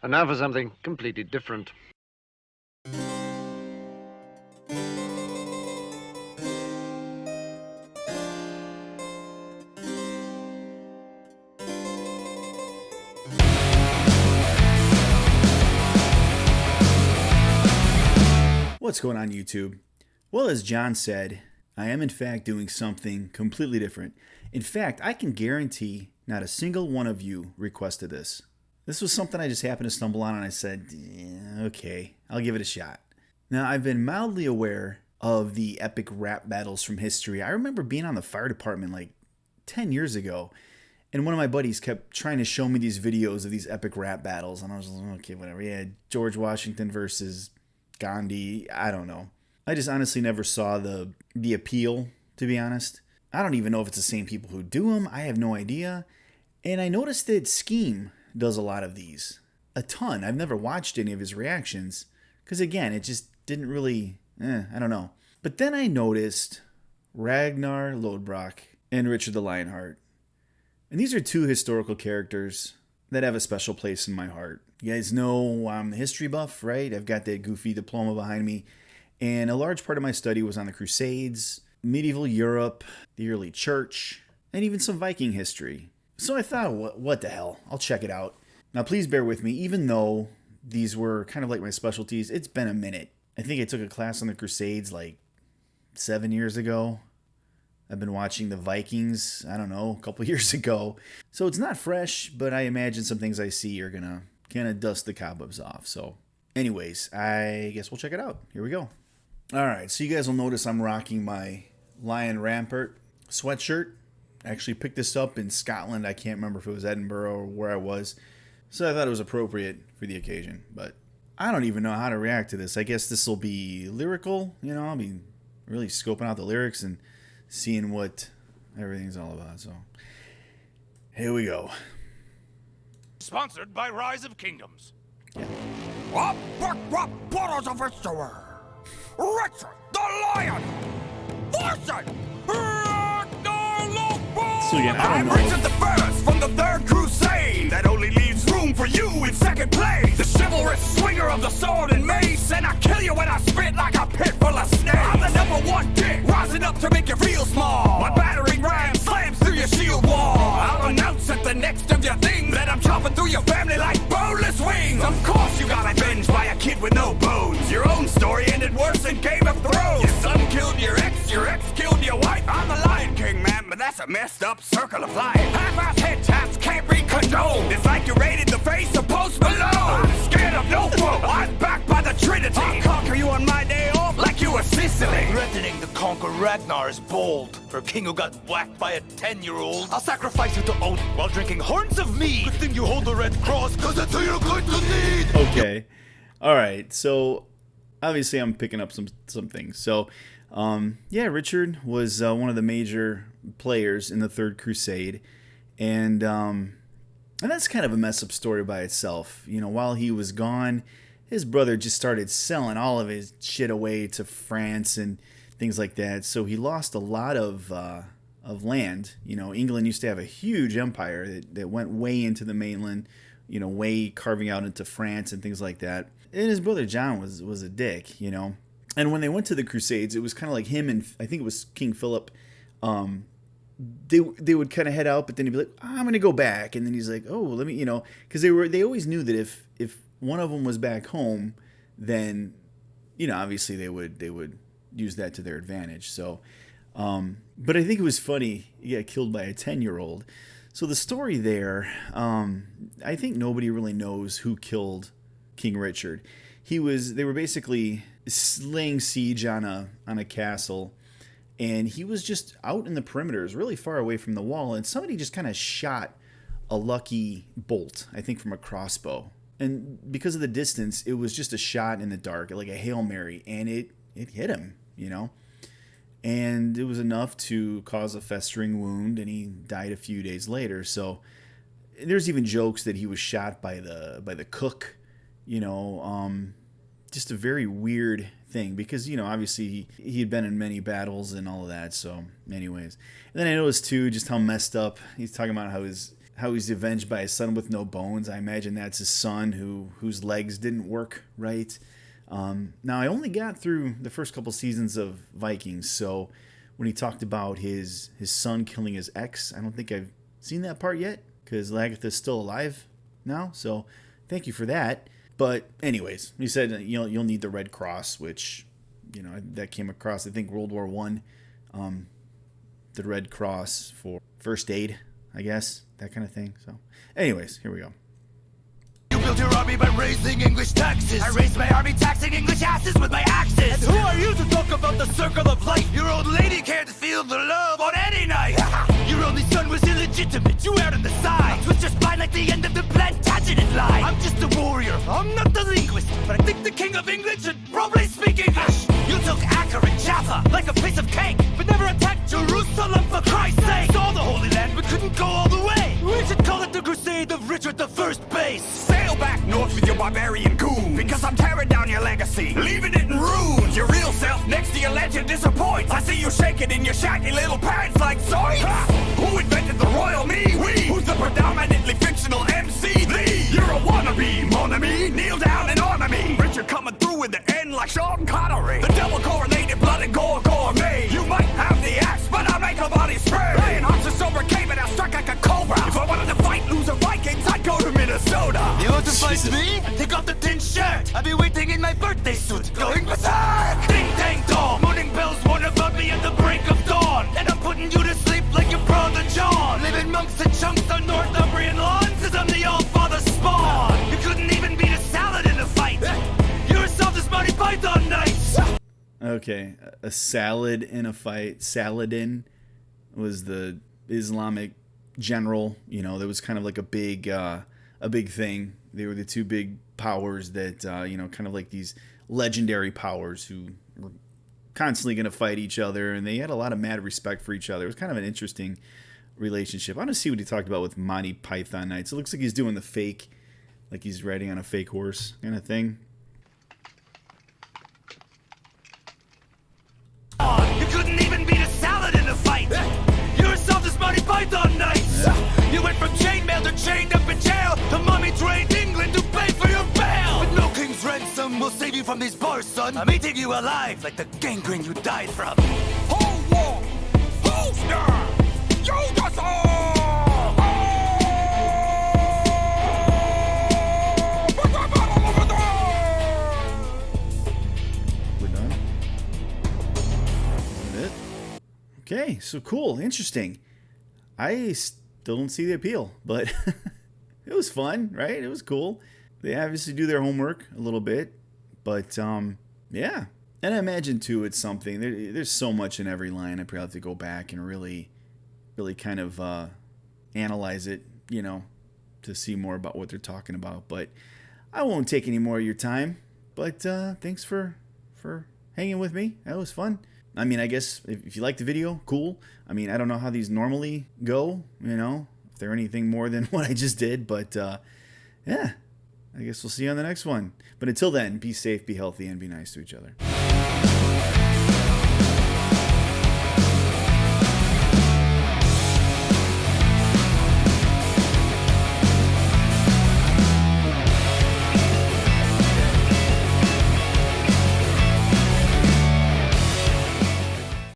And now for something completely different. What's going on, YouTube? Well, as John said, I am in fact doing something completely different. In fact, I can guarantee not a single one of you requested this. This was something I just happened to stumble on and I said, yeah, okay, I'll give it a shot. Now, I've been mildly aware of the epic rap battles from history. I remember being on the fire department like 10 years ago, and one of my buddies kept trying to show me these videos of these epic rap battles, and I was like, okay, whatever. Yeah, George Washington versus Gandhi, I don't know. I just honestly never saw the appeal, to be honest. I don't even know if it's the same people who do them. I have no idea. And I noticed that Scheme does a lot of these. A ton. I've never watched any of his reactions. Because again, it just didn't really, I don't know. But then I noticed Ragnar Lodbrok and Richard the Lionheart. And these are two historical characters that have a special place in my heart. You guys know I'm a history buff, right? I've got that goofy diploma behind me. And a large part of my study was on the Crusades, medieval Europe, the early church, and even some Viking history. So I thought, what the hell? I'll check it out. Now, please bear with me. Even though these were kind of like my specialties, it's been a minute. I think I took a class on the Crusades like 7 years ago. I've been watching the Vikings, I don't know, a couple years ago. So it's not fresh, but I imagine some things I see are going to kind of dust the cobwebs off. So anyways, I guess we'll check it out. Here we go. All right, so you guys will notice I'm rocking my Lion Rampart sweatshirt. I actually picked this up in Scotland. I can't remember if it was Edinburgh or where I was. So I thought it was appropriate for the occasion. But I don't even know how to react to this. I guess this will be lyrical. You know, I'll be really scoping out the lyrics and seeing what everything's all about. So here we go. Sponsored by Rise of Kingdoms. Up, bottles of history. Richard the Lion versus Ragnar Lodbrok. So again, I don't I'm know. Richard the First from the Third Crusade. That only leaves room for you in second place. The chivalrous swinger of the sword and mace, and I kill you when I spit like a pit full of snakes. I'm the number one dick, rising up to make you feel small. My battering ram slams through your shield wall. I'll announce at the next of your things that I'm chopping through your family like boneless wings. Of course you got avenged by a kid with no bones. Your own story ended worse than Game of Thrones. Your son killed your ex killed your wife. I'm the Lion King, man, but that's a messed up circle of life. Half-ass head taps can't be condoned. It's like you raided the face of Post Malone. I'm scared of no foe. I'm backed by the Trinity. I'll conquer you on my day off like you were Sicily. Threatening to conquer Ragnar is bold. For a king who got whacked by a 10-year-old, I'll sacrifice you to Odin while drinking horns of mead. Good thing you hold the red cross, cause that's who you're going to need. Okay. All right. So obviously I'm picking up some things. So yeah, Richard was one of the major players in the Third Crusade, and that's kind of a mess up story by itself. You know, while he was gone, his brother just started selling all of his shit away to France and things like that. So he lost a lot of land. You know, England used to have a huge empire that went way into the mainland, you know, way carving out into France and things like that. And his brother John was a dick, you know. And when they went to the Crusades, it was kind of like him and I think it was King Philip. They would kind of head out, but then he'd be like, I'm going to go back. And then he's like, oh, let me, you know, because they always knew that if one of them was back home, then, you know, obviously they would use that to their advantage. So, but I think it was funny. He got killed by a 10-year-old. So the story there, I think nobody really knows who killed King Richard. They were basically laying siege on a castle, and he was just out in the perimeters, really far away from the wall, and somebody just kind of shot a lucky bolt, I think from a crossbow. And because of the distance, it was just a shot in the dark, like a Hail Mary, and it hit him, you know. And it was enough to cause a festering wound, and he died a few days later. So there's even jokes that he was shot by the cook, you know. Just a very weird thing because, you know, obviously he had been in many battles and all of that. So anyways, and then I noticed too just how messed up he's talking about, how his how he's avenged by his son with no bones. I imagine that's his son whose legs didn't work right. Now, I only got through the first couple seasons of Vikings, so when he talked about his son killing his ex, I don't think I've seen that part yet, because Lagertha's still alive now, so thank you for that. But anyways, he said you'll need the Red Cross, which, that came across, I think, World War I. The Red Cross for first aid, I guess, that kind of thing. So anyways, here we go. You built your army by raising English taxes. I raised my army taxing English asses with my axes. And who are you to talk about the circle of life? Your old lady can't feel the love on any night. Your only son was illegitimate, you erred on the side. Twist your spine like the end of the Plantagenet line. I'm just a warrior, I'm not the linguist, but I think the king of England should probably speak English. You took Acre and Jaffa like a piece of cake, but never attacked Jerusalem for Christ's sake. Saw the Holy Land, but couldn't go all the way. We should call it the Crusade of Richard the First Base. Sail back north with your barbarian goons, because I'm tearing down your legacy, leaving it in ruins. Your real self next to your legend disappoints. I see you shaking in your shaggy little pants like zoinks. Who invented the royal me? We. Who's the predominantly fictional MC? Lee. You're a wannabe, mon ami. Kneel down and honor me. Richard coming through in the end like Sean Connery. The double correlated blood and gore gourmet. You might have the axe, but I make a body spray. Laying hearts are sober came and I struck like a cobra. If I wanted to fight loser Vikings, I'd go to Minnesota. You want to fight me? Take off the tin shirt. I'll be waiting in my birthday suit, going berserk. Ding dang dong, morning bells warn about me at the break of dawn. And I'm putting you to sleep like your brother John. Living monks and chunks on Northumbrian lawns, as I'm the all-father spawn. You couldn't even beat a salad in a fight. You're as soft as Monty Python nights. Okay, a salad in a fight. Saladin was the Islamic general. There was kind of like a big thing. They were the two big powers that, kind of like these legendary powers who were constantly going to fight each other, and they had a lot of mad respect for each other. It was kind of an interesting relationship. I want to see what he talked about with Monty Python nights. It looks like he's doing the fake, like he's riding on a fake horse kind of thing. You couldn't even beat a salad in a fight. You're as soft as Monty Python nights. You went from chainmail to chained up in jail to mummy trained England to pay for your bail. But no king's ransom will save you from these bars, son. I'm eating you alive like the gangrene you died from. Hold war! Holster! You just We're done. Is that it? Okay, so cool, interesting. I still don't see the appeal, but it was fun, right? It was cool. They obviously do their homework a little bit, but yeah. And I imagine too, it's something. There's so much in every line. I probably have to go back and really kind of analyze it, to see more about what they're talking about. But I won't take any more of your time. But thanks for hanging with me. That was fun. I mean, I guess if you like the video, cool. I mean, I don't know how these normally go, if they're anything more than what I just did. But yeah, I guess we'll see you on the next one. But until then, be safe, be healthy, and be nice to each other.